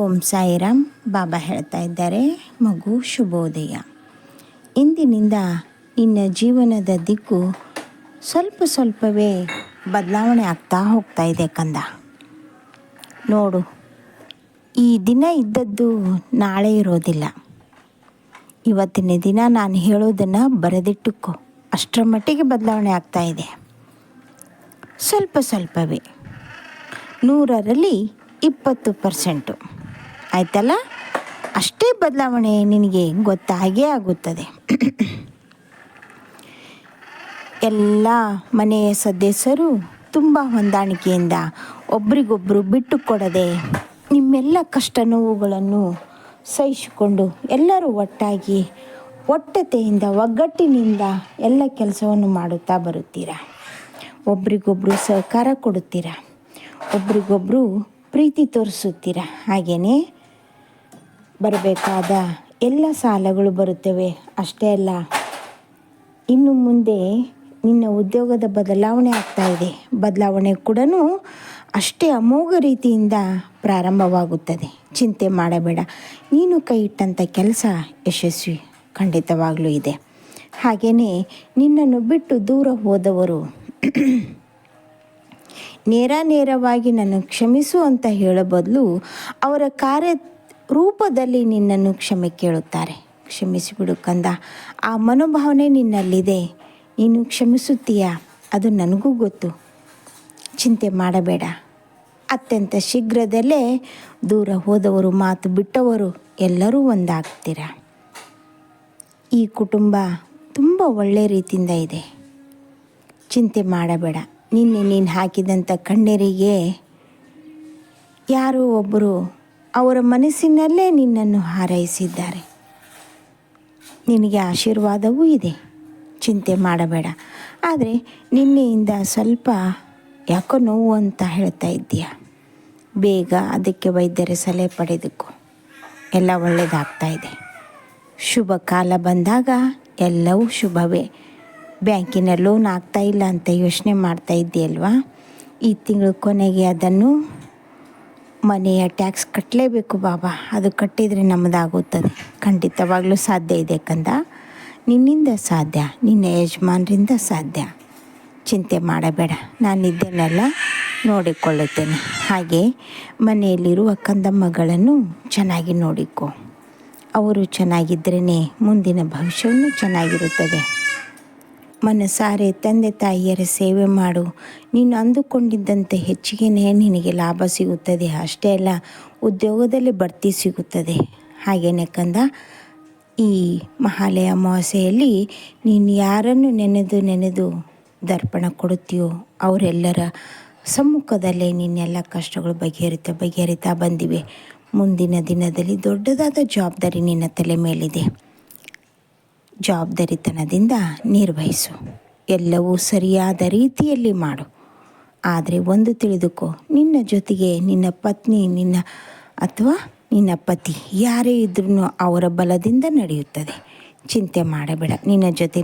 ಓಂ ಸಾಯಿರಾಮ್. ಬಾಬಾ ಹೇಳ್ತಾ ಇದ್ದಾರೆ, ಮಗು ಶುಭೋದಯ. ಇಂದಿನಿಂದ ನಿನ್ನ ಜೀವನದ ದಿಕ್ಕು ಸ್ವಲ್ಪವೇ ಬದಲಾವಣೆ ಆಗ್ತಾ ಹೋಗ್ತಾ ಇದೆ ಕಂದ. ನೋಡು, ಈ ದಿನ ಇದ್ದದ್ದು ನಾಳೆ ಇರೋದಿಲ್ಲ. ಇವತ್ತಿನ ದಿನ ನಾನು ಹೇಳೋದನ್ನು ಬರೆದಿಟ್ಟುಕೋ. ಅಷ್ಟರ ಮಟ್ಟಿಗೆ ಬದಲಾವಣೆ ಆಗ್ತಾ ಇದೆ. ಸ್ವಲ್ಪವೇ, 100ರಲ್ಲಿ 20%. ಆಯ್ತಲ್ಲ? ಅಷ್ಟೇ ಬದಲಾವಣೆ ನಿನಗೆ ಗೊತ್ತಾಗೇ ಆಗುತ್ತದೆ. ಎಲ್ಲ ಮನೆಯ ಸದಸ್ಯರು ತುಂಬ ಹೊಂದಾಣಿಕೆಯಿಂದ ಒಬ್ರಿಗೊಬ್ಬರು ಬಿಟ್ಟು ಕೊಡದೆ ನಿಮ್ಮೆಲ್ಲ ಕಷ್ಟ ನೋವುಗಳನ್ನು ಸಹಿಸಿಕೊಂಡು ಎಲ್ಲರೂ ಒಟ್ಟಾಗಿ ಒಟ್ಟತೆಯಿಂದ ಒಗ್ಗಟ್ಟಿನಿಂದ ಎಲ್ಲ ಕೆಲಸವನ್ನು ಮಾಡುತ್ತಾ ಬರುತ್ತೀರಾ. ಒಬ್ರಿಗೊಬ್ಬರು ಸಹಕಾರ ಕೊಡುತ್ತೀರಾ, ಒಬ್ರಿಗೊಬ್ಬರು ಪ್ರೀತಿ ತೋರಿಸುತ್ತೀರಾ. ಹಾಗೆಯೇ ಬರಬೇಕಾದ ಎಲ್ಲ ಸಾಲಗಳು ಬರುತ್ತವೆ. ಅಷ್ಟೇ ಅಲ್ಲ, ಇನ್ನು ಮುಂದೆ ನಿನ್ನ ಉದ್ಯೋಗದ ಬದಲಾವಣೆ ಆಗ್ತಾ ಇದೆ. ಬದಲಾವಣೆ ಕೂಡ ಅಷ್ಟೇ ಅಮೋಘ ರೀತಿಯಿಂದ ಪ್ರಾರಂಭವಾಗುತ್ತದೆ. ಚಿಂತೆ ಮಾಡಬೇಡ. ನೀನು ಕೈ ಇಟ್ಟಂಥ ಕೆಲಸ ಯಶಸ್ವಿ ಖಂಡಿತವಾಗಲೂ ಇದೆ. ಹಾಗೆಯೇ ನಿನ್ನನ್ನು ಬಿಟ್ಟು ದೂರ ಹೋದವರು ನೇರವಾಗಿ ನನ್ನ ಕ್ಷಮಿಸು ಅಂತ ಹೇಳೋ ಬದಲು ಅವರ ಕಾರ್ಯ ರೂಪದಲ್ಲಿ ನಿನ್ನನ್ನು ಕ್ಷಮೆ ಕೇಳುತ್ತಾರೆ. ಕ್ಷಮಿಸಿಬಿಡು ಕಂದ, ಆ ಮನೋಭಾವನೆ ನಿನ್ನಲ್ಲಿದೆ. ನೀನು ಕ್ಷಮಿಸುತ್ತೀಯಾ, ಅದು ನನಗೂ ಗೊತ್ತು. ಚಿಂತೆ ಮಾಡಬೇಡ. ಅತ್ಯಂತ ಶೀಘ್ರದಲ್ಲೇ ದೂರ ಹೋದವರು, ಮಾತು ಬಿಟ್ಟವರು ಎಲ್ಲರೂ ಒಂದಾಗ್ತೀರ. ಈ ಕುಟುಂಬ ತುಂಬ ಒಳ್ಳೆಯ ರೀತಿಯಿಂದ ಇದೆ. ಚಿಂತೆ ಮಾಡಬೇಡ. ನಿನ್ನೆ ನೀನು ಹಾಕಿದಂಥ ಕಣ್ಣೀರಿಗೆ ಯಾರೋ ಒಬ್ಬರು ಅವರ ಮನಸ್ಸಿನಲ್ಲೇ ನಿನ್ನನ್ನು ಹಾರೈಸಿದ್ದಾರೆ. ನಿನಗೆ ಆಶೀರ್ವಾದವೂ ಇದೆ. ಚಿಂತೆ ಮಾಡಬೇಡ. ಆದರೆ ನಿನ್ನೆಯಿಂದ ಸ್ವಲ್ಪ ಯಾಕೋ ನೋವು ಅಂತ ಹೇಳ್ತಾ ಇದ್ದೀಯ. ಬೇಗ ಅದಕ್ಕೆ ವೈದ್ಯರ ಸಲಹೆ ಪಡೆದುಕೋ. ಎಲ್ಲ ಒಳ್ಳೆಯದಾಗ್ತಾ ಇದೆ. ಶುಭ ಕಾಲ ಬಂದಾಗ ಎಲ್ಲವೂ ಶುಭವೇ. ಬ್ಯಾಂಕಿನ ಲೋನ್ ಆಗ್ತಾ ಇಲ್ಲ ಅಂತ ಯೋಚನೆ ಮಾಡ್ತಾ ಇದ್ದೀಯಲ್ವಾ? ಈ ತಿಂಗಳ ಕೊನೆಗೆ ಅದನ್ನು ಮನೆಯ ಟ್ಯಾಕ್ಸ್ ಕಟ್ಟಲೇಬೇಕು ಬಾಬಾ. ಅದು ಕಟ್ಟಿದರೆ ನಮ್ಮದಾಗುತ್ತದೆ. ಖಂಡಿತವಾಗಲೂ ಸಾಧ್ಯ ಇದೆ ಕಂದ. ನಿನ್ನಿಂದ ಸಾಧ್ಯ, ನಿನ್ನ ಯಜಮಾನರಿಂದ ಸಾಧ್ಯ. ಚಿಂತೆ ಮಾಡಬೇಡ. ನಾನಿದ್ದೇನಲ್ಲ, ನೋಡಿಕೊಳ್ಳುತ್ತೇನೆ. ಹಾಗೆ ಮನೆಯಲ್ಲಿರುವ ಕಂದಮ್ಮಗಳನ್ನು ಚೆನ್ನಾಗಿ ನೋಡಿಕೊ. ಅವರು ಚೆನ್ನಾಗಿದ್ದರೇ ಮುಂದಿನ ಭವಿಷ್ಯವನ್ನು ಚೆನ್ನಾಗಿರುತ್ತದೆ. ಮನಸಾರೆ ತಂದೆ ತಾಯಿಯರ ಸೇವೆ ಮಾಡು. ನೀನು ಅಂದುಕೊಂಡಿದ್ದಂತೆ ಹೆಚ್ಚಿಗೆ ನಿನಗೆ ಲಾಭ ಸಿಗುತ್ತದೆ. ಅಷ್ಟೇ ಅಲ್ಲ, ಉದ್ಯೋಗದಲ್ಲಿ ಬಡ್ತಿ ಸಿಗುತ್ತದೆ. ಹಾಗೆಯೇ ಕಂದ, ಈ ಮಹಾಲಯ ಅಮಾವಾಸ್ಯೆಯಲ್ಲಿ ನೀನು ಯಾರನ್ನು ನೆನೆದು ದರ್ಪಣ ಕೊಡುತ್ತೀಯೋ ಅವರೆಲ್ಲರ ಸಮ್ಮುಖದಲ್ಲೇ ನಿನ್ನೆಲ್ಲ ಕಷ್ಟಗಳು ಬಗೆಹರಿತಾ ಬಂದಿವೆ. ಮುಂದಿನ ದಿನದಲ್ಲಿ ದೊಡ್ಡದಾದ ಜವಾಬ್ದಾರಿ ನಿನ್ನ ತಲೆ ಮೇಲಿದೆ. ಜವಾಬ್ದಾರಿತನದಿಂದ ನಿರ್ವಹಿಸು. ಎಲ್ಲವೂ ಸರಿಯಾದ ರೀತಿಯಲ್ಲಿ ಮಾಡು. ಆದರೆ ಒಂದು ತಿಳಿದುಕೋ, ನಿನ್ನ ಜೊತೆಗೆ ನಿನ್ನ ಪತ್ನಿ ಅಥವಾ ನಿನ್ನ ಪತಿ ಯಾರೇ ಇದ್ರೂ ಅವರ ಬಲದಿಂದ ನಡೆಯುತ್ತದೆ. ಚಿಂತೆ ಮಾಡಬೇಡ. ನಿನ್ನ ಜೊತೆ